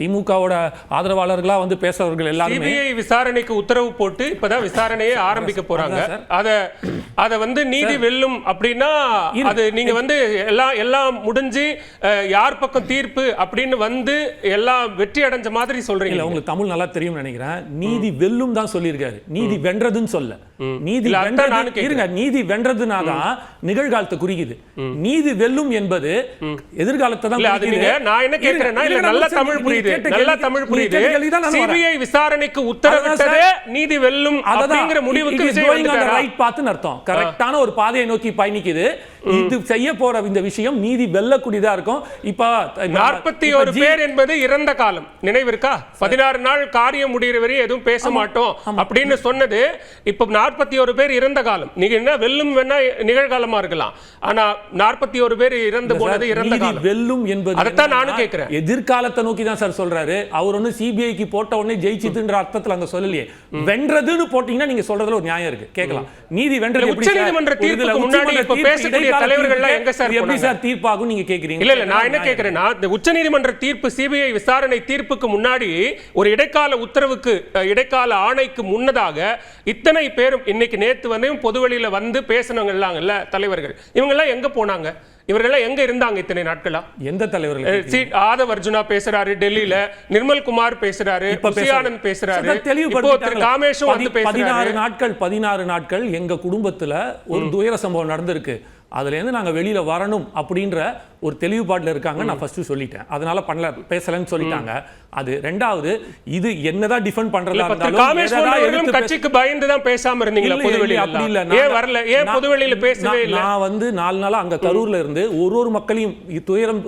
திமுகவோட ஆதரவாளர்களா வந்து பேசுறவர்கள் எல்லாரும் சிபிஐ விசாரணைக்கு உத்தரவு போட்டு இப்பதான் விசாரணையே ஆரம்பிக்க போறாங்க. அத வந்து நீதி வெல்லும் அப்படின்னா அது நீங்க வந்து எல்லாம் முடிஞ்சு யார் பக்கம் தீர்ப்பு அப்படின்னு வந்து எல்லாம் வெற்றி அடைஞ்ச மாதிரி சொல்றீங்க. உங்களுக்கு தமிழ் நல்லா தெரியும் நினைக்கிறேன். நீதி வெல்லும் தான் சொல்லியிருக்காரு, நீதி வென்றதுன்னு சொல்ல. நீதி நீதி வென்றதுனாதான் நிகழ்காலத்தை குறிக்குது. நீதி வெல்லும் என்பது எதிர்காலத்தை தான். நான் என்ன கேட்கிறேன்னா நல்ல தமிழ் புரியுது, நல்ல தமிழ் புரியுது. சிபிஐ விசாரணைக்கு உத்தரவிட்டதே நீதி வெல்லும் அப்படிங்கிற முடிவுக்கு விஜய் வந்துட்டாரா? ரைட் பாத்னு அர்த்தம். கரெக்ட்டான ஒரு பாதையை நோக்கி பயணிக்குது. இது செய்ய போற இந்த விஷயம் நீதி வெல்லக்கூடியதா இருக்கும். இப்ப 41 பேர் என்பது இறந்த காலம் நினைவிருக்கா? 16 நாள் காரியம் முடிகிற வரை எதுவும் பேச மாட்டோம் அப்படின்னு சொன்னது இப்ப 41 பேர் இறந்த காலம். நீங்க என்ன வெல்லும் வேணா நிகழ்காலமா இருக்கலாம், ஆனா 41 பேர் இறந்து போனது இறந்த காலம். வெல்லும் என்பது அதைத்தான் நானும் கேட்கிறேன். எதிர்காலத்தை நோக்கி தான் சார் சொல்றாரு. அவர் ஒன்னு சிபிஐக்கு போட்ட உடனே ஜெயிச்சிதுன்ற அர்த்தத்துல அங்க சொல்லலையே. வென்றதுன்னு போட்டீங்கன்னா நீங்க சொல்றதுல ஒரு நியாயம் இருக்கு, கேட்கலாம். நீதி வென்றது எப்படி? உச்சநீதிமன்ற தீர்ப்புக்கு முன்னாடி இப்ப பேசக்கூடிய தலைவர்கள் எல்லாம் எங்க சார் எப்படி சார் தீர்ப்பாகும் நீங்க கேக்குறீங்க? இல்ல நான் என்ன கேக்குறேன்னா, இந்த உச்சநீதிமன்ற தீர்ப்பு சிபிஐ விசாரணை தீர்ப்புக்கு முன்னாடி ஒரு இடைக்கால உத்தரவுக்கு இடைக்கால ஆணைக்கு முன்னதாக இத்தனை பேரும் இன்னைக்கு நேத்து வந்து பொதுவெளியில வந்து பேசினவங்க எல்லாம் தலைவர்கள் இவங்க எல்லாம் எங்க போனாங்க? இவர்கள் எங்க இருந்தாங்க இத்தனை நாட்களா? எந்த தலைவர்கள்? ஆதவ் அர்ஜுனா பேசுறாரு டெல்லியில, நிர்மல் குமார் பேசுறாரு, ஆனந்த் பேசுறாரு, காமேஷும் வந்து பேசுறாரு. 16 நாட்கள் எங்க குடும்பத்துல ஒரு துயர சம்பவம் நடந்திருக்கு, அதுல இருந்து நாங்க வெளியில வரணும் அப்படின்ற ஒரு தெளிவுபாட்டில் இருக்காங்க. நான் ஃபர்ஸ்ட் சொல்லிட்டேன், அதனால பண்ணல பேசலன்னு சொல்லிட்டாங்க. அது ரெண்டாவது, இது என்னதான் டிஃபெண்ட் பண்றதா இருந்தாலும் கட்சிக்கு பயந்து தான் பேசாம இருந்தீங்களா பொதுவெளியில? அப்படி இல்ல, ஏன் வரல, ஏன் பொதுவெளியில பேசவே இல்ல? நான் வந்து 4 நாளா அங்க கரூர்ல இருந்து ஒரு மக்களையும் துயரம்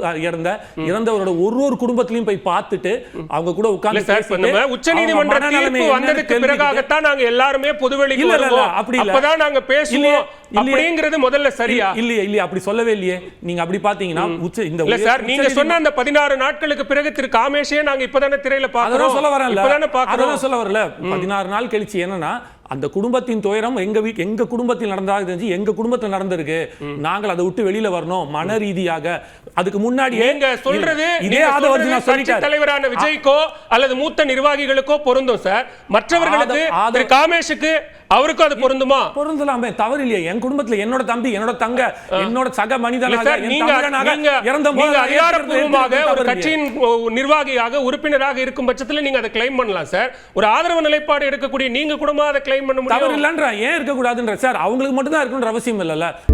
இறந்தவரோட ஒரு குடும்பத்திலையும் போய் பார்த்துட்டு அவங்க கூட உட்கார்ந்து உச்சநீதிமன்ற தீர்ப்பு வந்ததுக்கு பிறகாகத்தான் நாங்க எல்லாருமே பொதுவெளிக்கு வருவோம், அப்பதான் நாங்க பேசுவோம் அப்படிங்கிறது முதல்ல சரியா? இல்லையே, அப்படி சொல்லவே இல்லையே. நீங்க அப்படி பாத்தீங்கன்னா நீங்க சொன்ன அந்த 16 நாட்களுக்கு பிறகு திரு காமேஷே நாங்க இப்பதானே திரையில பாக்குறோம். சொல்ல வரல 16 நாள் கழிச்சு என்னன்னா அந்த குடும்பத்தின் துயரம் எங்க குடும்பத்தில் நடந்ததாக தெரிஞ்சு எங்க குடும்பத்தில் நடந்திருக்கு, நாங்கள் அதை விட்டு வெளியில வரணும் மன ரீதியாக. அதுக்கு முன்னாடி எங்க சொல்றது இதே கட்சி தலைவரான விஜய்க்கோ அல்லது மூத்த நிர்வாகிகளுக்கோ பொருந்தும் சார், மற்றவர்களுக்கு திரு காமேஷுக்கு அவருக்கும் அது பொருந்துமா? பொருந்தலாமே, தவறு இல்லையே. என் குடும்பத்துல என்னோட தம்பி, என்னோட தங்க, என்னோட சக மனிதனாக அதிகாரப்பூர்வமாக ஒரு கட்சியின் நிர்வாகியாக உறுப்பினராக இருக்கும் பட்சத்தில் நீங்க அதை கிளைம் பண்ணலாம் சார். ஒரு ஆதரவு நிலைப்பாடு எடுக்கக்கூடிய நீங்க கூட அதை கிளைம் பண்ண முடியும். தவறு இல்லன்ற ஏன் இருக்க கூடாதுன்ற சார், அவங்களுக்கு மட்டும் தான் இருக்கணும்ன்ற அவசியம் இல்லைல்ல.